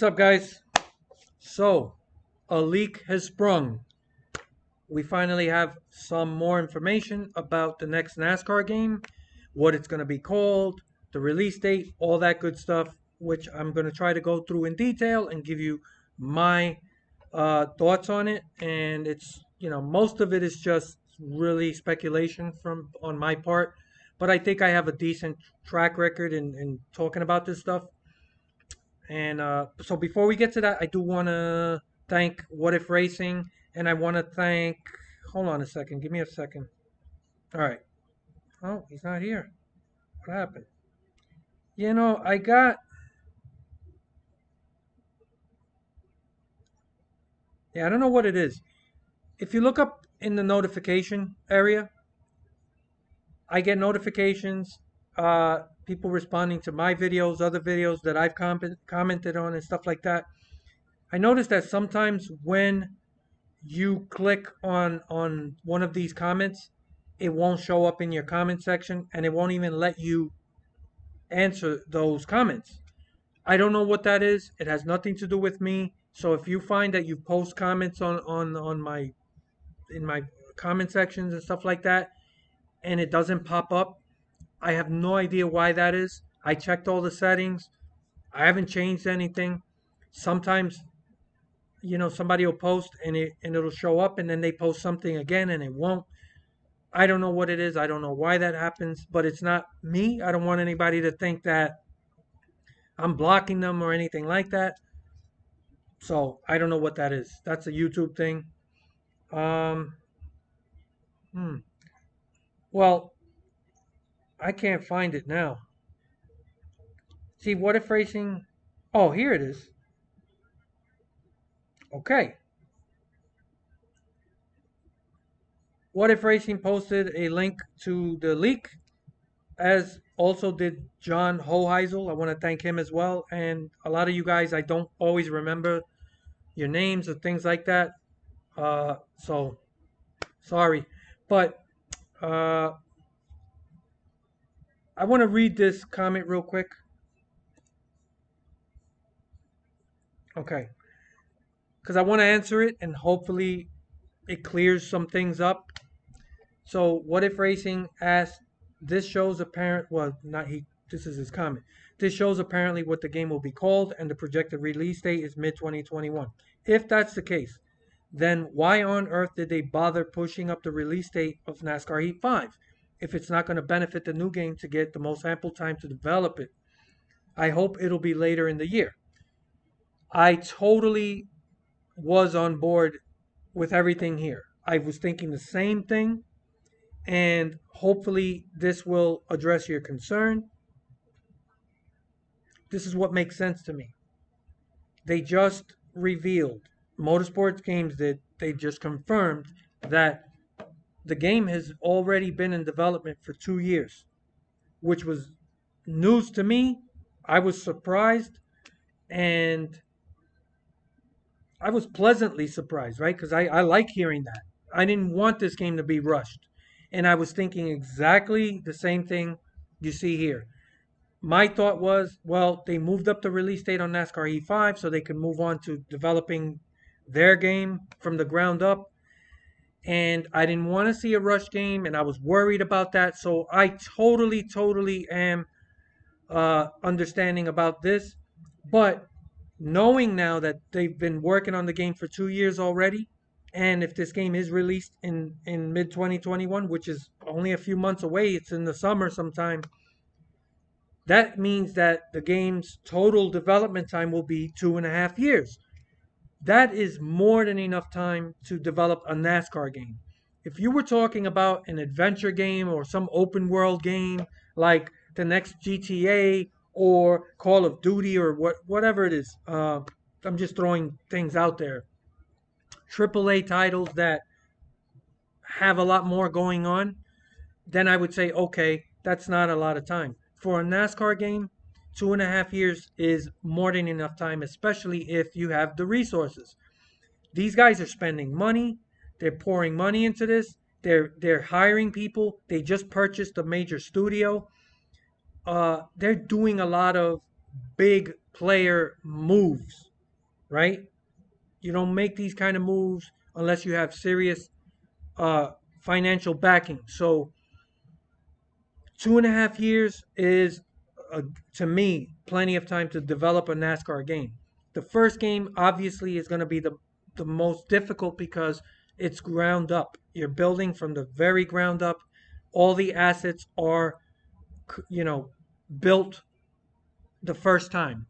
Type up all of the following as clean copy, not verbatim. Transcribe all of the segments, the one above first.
What's up, guys? So, a leak has sprung. We finally have some more information about the next NASCAR game, what it's going to be called, the release date, all that good stuff, which I'm going to try to go through in detail and give you my thoughts on it. And most of it is just really speculation from on my part, but I think I have a decent track record in talking about this stuff. And so before we get to that, I do want to thank What If Racing, and I want to thank. Hold on a second. Give me a second. All right. Oh, he's not here. What happened? I got. Yeah, I don't know what it is. If you look up in the notification area, I get notifications, people responding to my videos, other videos that I've commented on, and stuff like that. I noticed that sometimes when you click on one of these comments, it won't show up in your comment section and it won't even let you answer those comments. I don't know what that is. It has nothing to do with me. So if you find that you post comments on my in my comment sections and stuff like that and it doesn't pop up, I have no idea why that is. I checked all the settings. I haven't changed anything. Sometimes somebody will post and it'll show up and then they post something again and it won't. I don't know what it is. I don't know why that happens, but it's not me. I don't want anybody to think that I'm blocking them or anything like that. So I don't know what that is. That's a YouTube thing. Um, hmm. Well, I can't find it now. See, what if racing? Oh, here it is. Okay. What if racing posted a link to the leak, as also did John Hoheisel. I want to thank him as well. And a lot of you guys, I don't always remember your names or things like that. So sorry, but uh, I want to read this comment real quick. Okay, because I want to answer it and hopefully it clears some things up. So, what if racing asked? This shows apparent. Well, not he. This is his comment. This shows apparently what the game will be called, and the projected release date is mid 2021. If that's the case, then why on earth did they bother pushing up the release date of NASCAR Heat 5 if it's not going to benefit the new game to get the most ample time to develop it? I hope it'll be later in the year. I totally was on board with everything here. I was thinking the same thing, and hopefully this will address your concern. This is what makes sense to me. They just revealed, Motorsports Games did, they just confirmed that the game has already been in development for 2 years, which was news to me. I was surprised and I was pleasantly surprised, right? Because I like hearing that. I didn't want this game to be rushed. And I was thinking exactly the same thing you see here. My thought was, well, they moved up the release date on NASCAR E5 so they could move on to developing their game from the ground up. And I didn't want to see a rush game, and I was worried about that. So I totally am understanding about this. But knowing now that they've been working on the game for 2 years already, and if this game is released in mid 2021, which is only a few months away, it's in the summer sometime, that means that the game's total development time will be 2.5 years. That is more than enough time to develop a NASCAR game. If you were talking about an adventure game or some open world game like the next GTA or Call of Duty or whatever it is, I'm just throwing things out there. AAA titles that have a lot more going on, then I would say, okay, that's not a lot of time. For a NASCAR game, 2.5 years is more than enough time, especially if you have the resources. These guys are spending money. They're pouring money into this. They're hiring people. They just purchased a major studio. They're doing a lot of big player moves right? You don't make these kind of moves unless you have serious uh, financial backing. So 2.5 years is, uh, to me, plenty of time to develop a NASCAR game. The first game obviously is going to be the most difficult because it's ground up. You're building from the very ground up. All the assets are, you know, built the first time.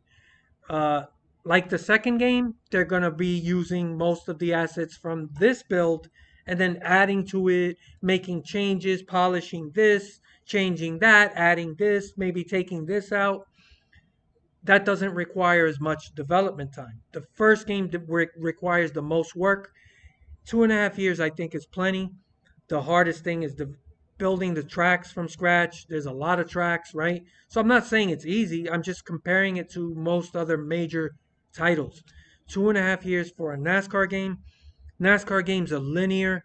Uh, like the second game, they're going to be using most of the assets from this build and then adding to it, making changes, polishing this, changing that, adding this, maybe taking this out. That doesn't require as much development time. The first game requires the most work. 2.5 years, I think, is plenty. The hardest thing is building the tracks from scratch. There's a lot of tracks, right? So I'm not saying it's easy. I'm just comparing it to most other major titles. 2.5 years for a NASCAR game. NASCAR games are linear.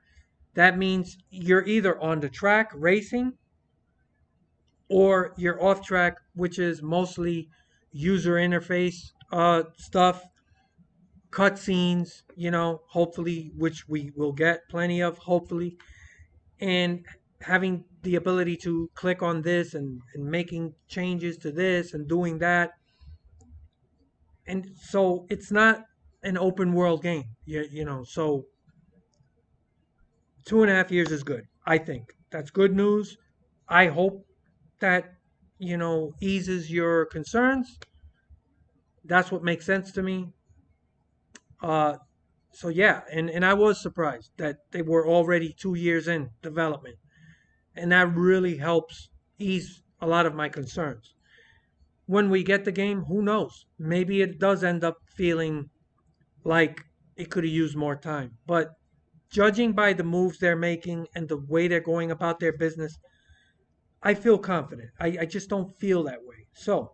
That means you're either on the track racing or you're off track, which is mostly user interface stuff, cutscenes, hopefully, which we will get plenty of, hopefully, and having the ability to click on this and making changes to this and doing that. And so it's not an open world game, so 2.5 years is good. I think that's good news. I hope that, eases your concerns. That's what makes sense to me. Uh, so yeah, and I was surprised that they were already 2 years in development, and that really helps ease a lot of my concerns. When we get the game, who knows? Maybe it does end up feeling like it could have used more time. But judging by the moves they're making and the way they're going about their business, I feel confident. I just don't feel that way. So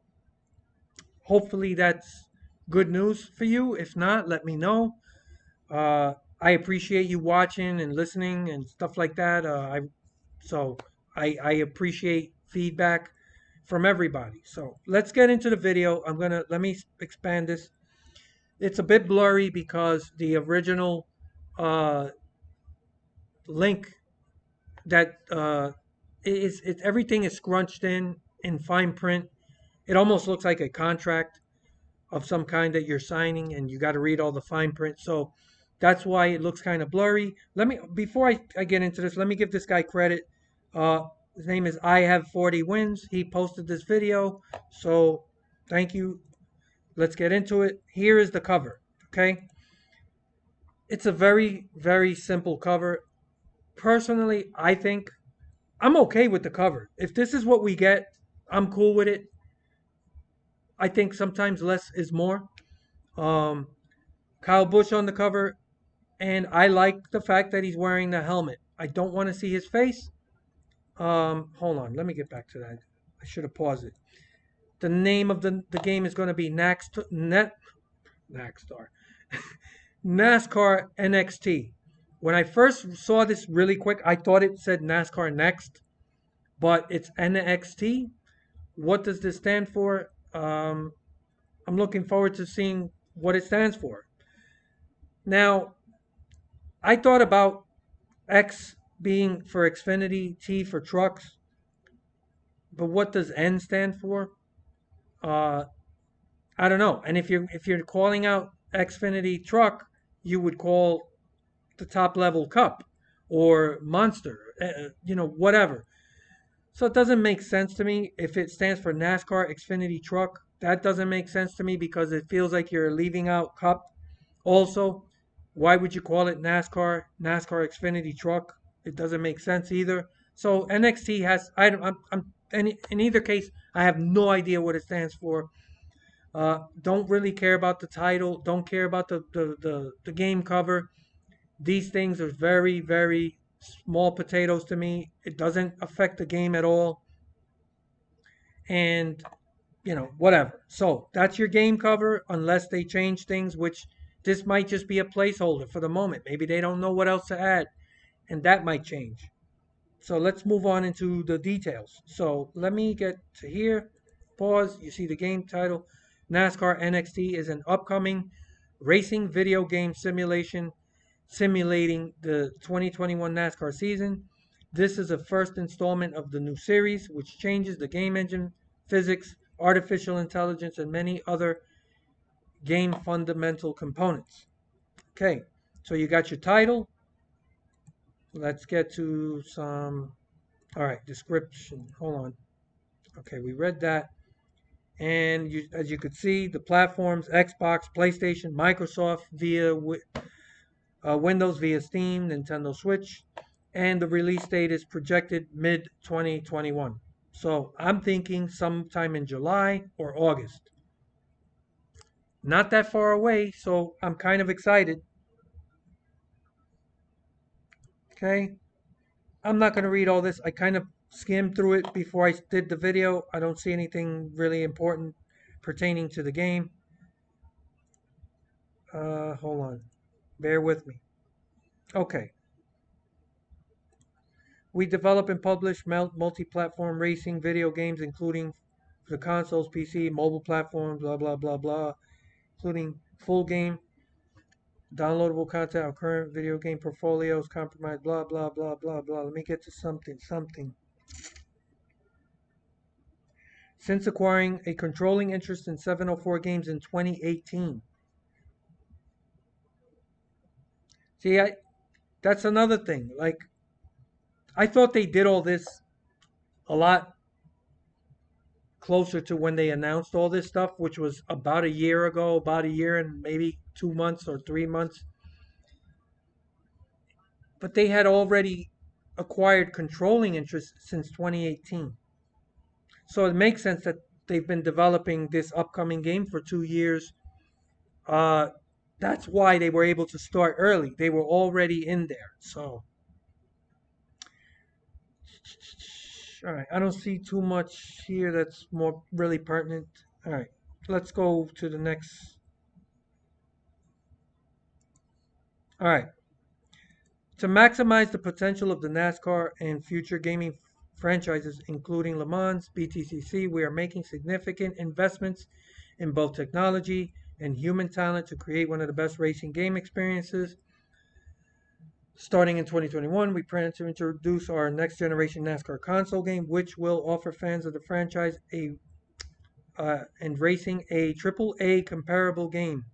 hopefully that's good news for you. If not, let me know. I appreciate you watching and listening and stuff like that. So I appreciate feedback from everybody. So let's get into the video. Let me expand this. It's a bit blurry because the original uh, link that everything is scrunched in fine print. It almost looks like a contract of some kind that you're signing, and you got to read all the fine print. So that's why it looks kind of blurry. Before I get into this, let me give this guy credit. His name is I Have 40 Wins. He posted this video, so thank you. Let's get into it. Here is the cover. Okay, it's a very, very simple cover. Personally, I think I'm okay with the cover. If this is what we get, I'm cool with it. I think sometimes less is more. Um, Kyle Busch on the cover, and I like the fact that he's wearing the helmet. I don't want to see his face. Hold on, let me get back to that. I should have paused it. The name of the game is going to be Naxstar NASCAR NXT. When I first saw this really quick, I thought it said NASCAR Next, but it's NXT. What does this stand for? I'm looking forward to seeing what it stands for. Now, I thought about X being for Xfinity, T for trucks, but what does N stand for? Uh, I don't know. And if you're calling out Xfinity truck, you would call the top level cup or monster, whatever. So it doesn't make sense to me if it stands for NASCAR Xfinity truck. That doesn't make sense to me because it feels like you're leaving out cup. Also, why would you call it NASCAR Xfinity truck? It doesn't make sense either. So NXT has I don't I'm in either case I have no idea what it stands for. Don't really care about the title. Don't care about the game cover. These things are very, very small potatoes to me. It doesn't affect the game at all. And, whatever. So that's your game cover, unless they change things, which this might just be a placeholder for the moment. Maybe they don't know what else to add, and that might change. So let's move on into the details. So let me get to here. Pause. You see the game title. NASCAR NXT is an upcoming racing video game simulation simulating the 2021 NASCAR season. This is the first installment of the new series, which changes the game engine, physics, artificial intelligence, and many other game fundamental components. Okay, so you got your title. Let's get to some. All right, description. Hold on. Okay, we read that. And as you could see, the platforms Xbox, PlayStation, Microsoft via Windows via Steam, Nintendo Switch, and the release date is projected mid 2021. So I'm thinking sometime in July or August. Not that far away, so I'm kind of excited. Okay, I'm not going to read all this. I kind of skimmed through it before I did the video. I don't see anything really important pertaining to the game. Hold on. Bear with me. Okay. We develop and publish multi-platform racing video games, including the consoles, PC, mobile platforms, blah, blah, blah, blah, including full game, downloadable content, our current video game portfolios, compromise, blah, blah, blah, blah, blah. Let me get to something. Since acquiring a controlling interest in 704 games in 2018. See, that's another thing. Like, I thought they did all this a lot closer to when they announced all this stuff, which was about a year ago, about a year and maybe 2 months or 3 months. But they had already acquired controlling interest since 2018. So it makes sense that they've been developing this upcoming game for 2 years. Uh, that's why they were able to start early. They were already in there. So, all right, I don't see too much here that's more really pertinent. All right, let's go to the next. All right. To maximize the potential of the NASCAR and future gaming franchises, including Le Mans, BTCC, we are making significant investments in both technology and human talent to create one of the best racing game experiences. Starting in 2021, we plan to introduce our next generation NASCAR console game, which will offer fans of the franchise and racing a AAA comparable game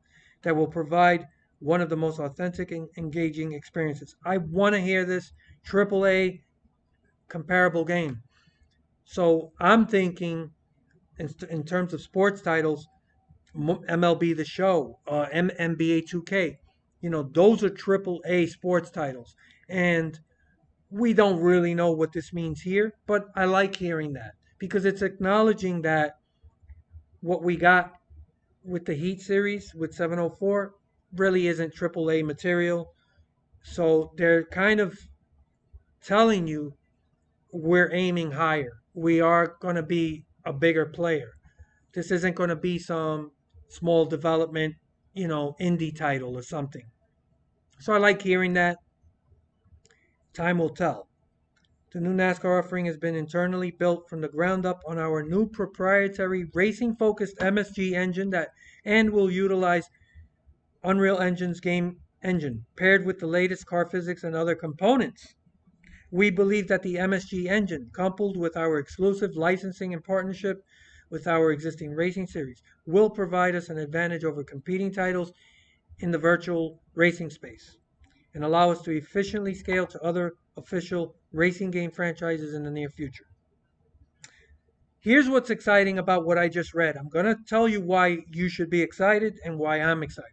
that will provide one of the most authentic and engaging experiences. I want to hear this AAA comparable game. So I'm thinking in terms of sports titles, MLB The Show, NBA 2K. Those are AAA sports titles. And we don't really know what this means here, but I like hearing that because it's acknowledging that what we got with the Heat series with 704 really isn't AAA material. So they're kind of telling you we're aiming higher. We are going to be a bigger player. This isn't going to be some small development, indie title or something. So I like hearing that. Time will tell. The new NASCAR offering has been internally built from the ground up on our new proprietary racing-focused MSG engine and will utilize Unreal Engine's game engine paired with the latest car physics and other components. We believe that the MSG engine, coupled with our exclusive licensing and partnership with our existing racing series, will provide us an advantage over competing titles in the virtual racing space and allow us to efficiently scale to other official racing game franchises in the near future. Here's what's exciting about what I just read. I'm going to tell you why you should be excited and why I'm excited.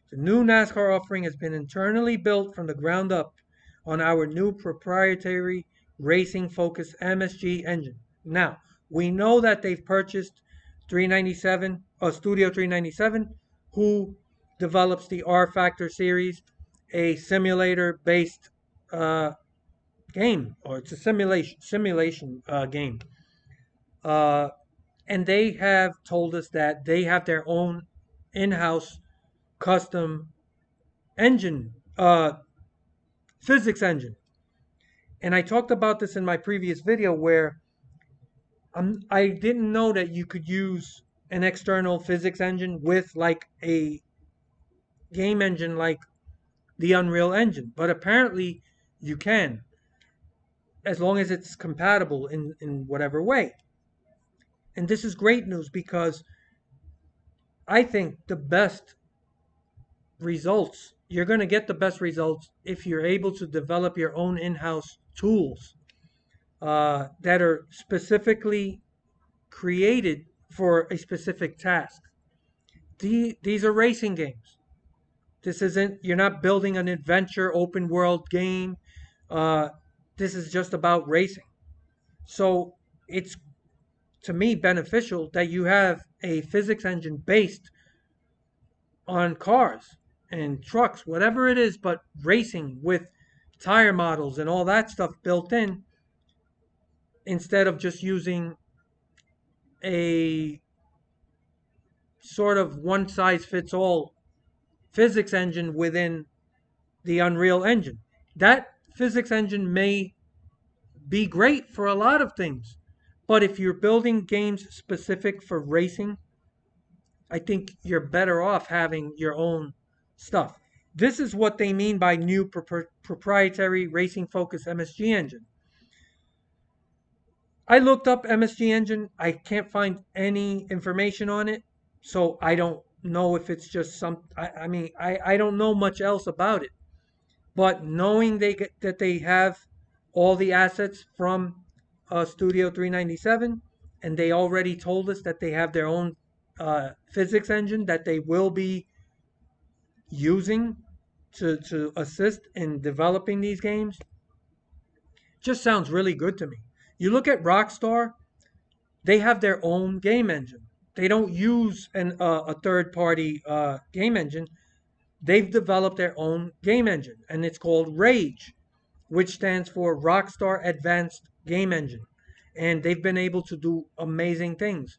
The new NASCAR offering has been internally built from the ground up on our new proprietary racing-focused MSG engine. Now, we know that they've purchased 397, Studio 397, who develops the R Factor series, a simulator-based game, or it's a simulation game. And they have told us that they have their own in-house custom engine, physics engine. And I talked about this in my previous video where I didn't know that you could use an external physics engine with like a game engine like the Unreal Engine, but apparently you can, as long as it's compatible in whatever way. And this is great news because I think the best results, you're going to get the best results if you're able to develop your own in house tools that are specifically created for a specific task. These are racing games. This isn't, you're not building an adventure open world game. Uh, this is just about racing. So it's, to me, beneficial that you have a physics engine based on cars and trucks, whatever it is, but racing with tire models and all that stuff built in instead of just using a sort of one size fits all physics engine within the Unreal Engine. That physics engine may be great for a lot of things, but if you're building games specific for racing, I think you're better off having your own stuff. This is what they mean by new proprietary racing focused MSG engine. I looked up MSG engine. I can't find any information on it. So I don't know if it's just I mean, I don't know much else about it. But knowing that they have all the assets from Studio 397, and they already told us that they have their own physics engine that they will be using to assist in developing these games, just sounds really good to me. You look at Rockstar, they have their own game engine. They don't use a third party game engine. They've developed their own game engine, and it's called Rage, which stands for Rockstar Advanced Game Engine. And they've been able to do amazing things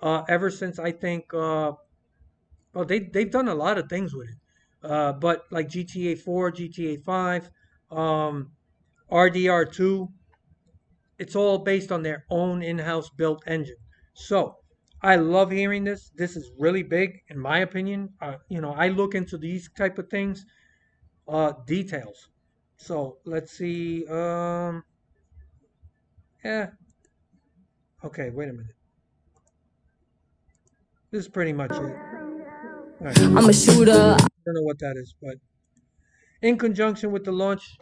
ever since, I think, well, they've done a lot of things with it. But like GTA 4, GTA 5, um, RDR2, it's all based on their own in-house built engine. So I love hearing this. This is really big, in my opinion. I look into these type of things, details. So let's see. Yeah. Okay. Wait a minute. This is pretty much it. All right. I'm a shooter. I don't know what that is, but in conjunction with the launch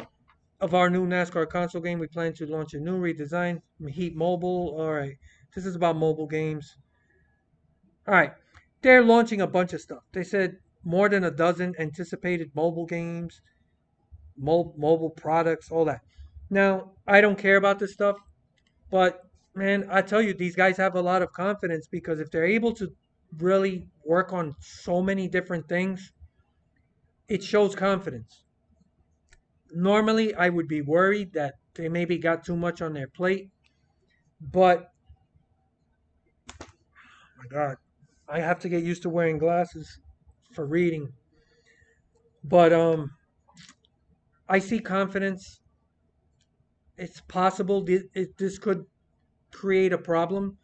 of our new NASCAR console game, we plan to launch a new redesigned Heat Mobile. All right. This is about mobile games. All right. They're launching a bunch of stuff. They said more than a dozen anticipated mobile games, mobile products, all that. Now, I don't care about this stuff, but man, I tell you, these guys have a lot of confidence because if they're able to really work on so many different things, it shows confidence. Normally, I would be worried that they maybe got too much on their plate, but my God, I have to get used to wearing glasses for reading. But I see confidence. It's possible this could create a problem,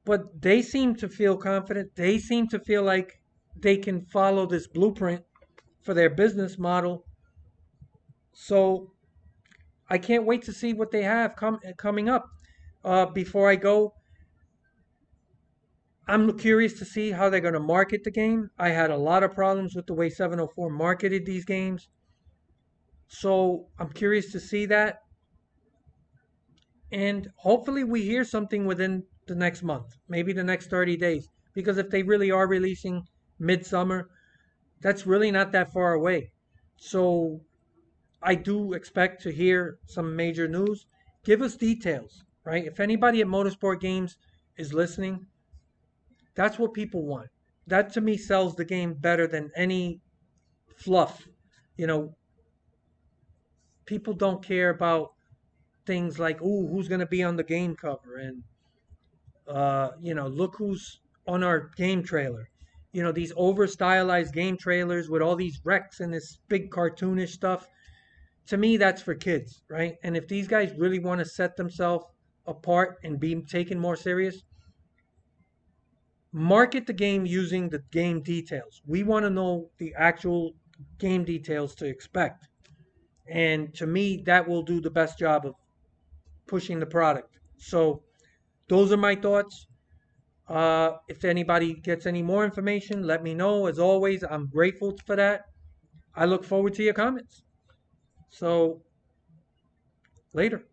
but they seem to feel confident. They seem to feel like they can follow this blueprint for their business model. So I can't wait to see what they have coming up. Before I go, I'm curious to see how they're going to market the game. I had a lot of problems with the way 704 marketed these games. So I'm curious to see that. And hopefully we hear something within the next month, maybe the next 30 days. Because if they really are releasing midsummer, that's really not that far away. So I do expect to hear some major news. Give us details, right? If anybody at Motorsport Games is listening, that's what people want. That to me sells the game better than any fluff. You know, people don't care about things like, ooh, who's going to be on the game cover and look who's on our game trailer. These over stylized game trailers with all these wrecks and this big cartoonish stuff. To me, that's for kids, right? And if these guys really want to set themselves apart and be taken more serious, market the game using the game details. We want to know the actual game details to expect. And to me, that will do the best job of pushing the product. So those are my thoughts. If anybody gets any more information, let me know. As always, I'm grateful for that. I look forward to your comments. So later.